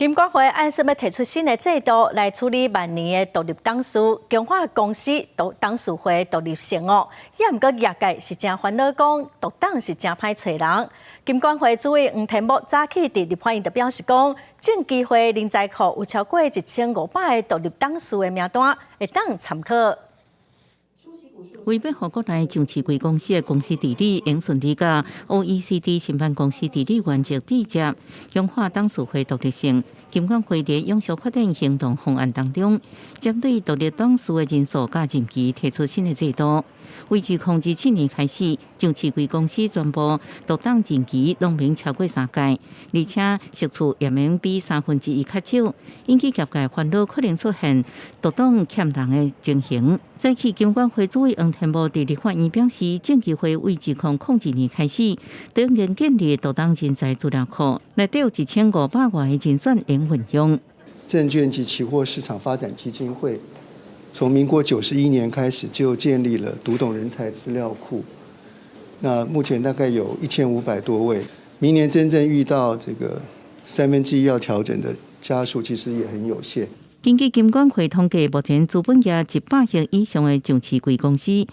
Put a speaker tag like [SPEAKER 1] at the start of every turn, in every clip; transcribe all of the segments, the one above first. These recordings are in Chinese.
[SPEAKER 1] 金管会按说要提出新的制度来处理万年的独立董事、强化公司董事会独立性哦。也毋过业界是真烦恼，讲独董是真歹找人。金管会主委黄天木早起伫立法院就表示讲，证监会人才库有超过1500个独立董事的名单，会当参考。
[SPEAKER 2] 为要互国内上市贵公司的公司治理用顺利甲 OECD 承办公司治理原则对接，强化董事会独立性。金管会伫永续发展行动方案当中，针对独立董事的人数甲任期提出新的制度。为自2017年开始，上市贵公司全部独董任期拢免超过3届，而且释出也免比1/3较少，引起业界烦恼可能出现独董欠人的情形。早起金管会主委黄天木伫立法院表示，证监会为2002年开始，就应建立独董人才资料库，内底有1500外的人选应运用。
[SPEAKER 3] 证券及期货市场发展基金会从民国91年开始就建立了独董人才资料库，那目前大概有1500多位，明年真正遇到这个1/3要调整的家数，其实也很有限。
[SPEAKER 2] 根据金管会统计，目前资本额100亿以上的上市贵公司，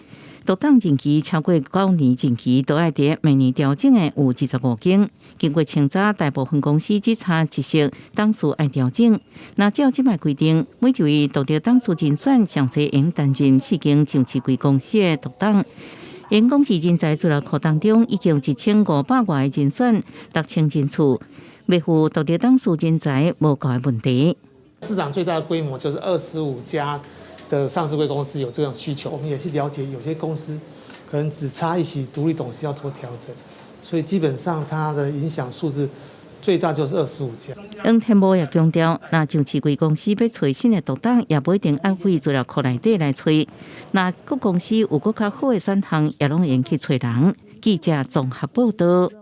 [SPEAKER 2] 独董任期超过9年任期，都要伫每年调整的有25间。经过清查，大部分公司只差1席董事爱调整。那照即摆规定，每一位独立董事人选上侪应担任4间上市贵公司的独董。因公司人才资料库当中，已经有1500外的人选达成进出，维护独立董事人才无够的问题。
[SPEAKER 4] 市场最大的规模就是25家的上市贵公司有这种需求，我们也去了解，有些公司可能只差一席独立董事要做调整，所以基本上它的影响数字最大就是25家。
[SPEAKER 2] 黄天木也强调，那上市贵公司要找新的独董，也不一定按贵资料库内底来找。那各公司有更较好的选项，也拢用去找人。记者综合报道。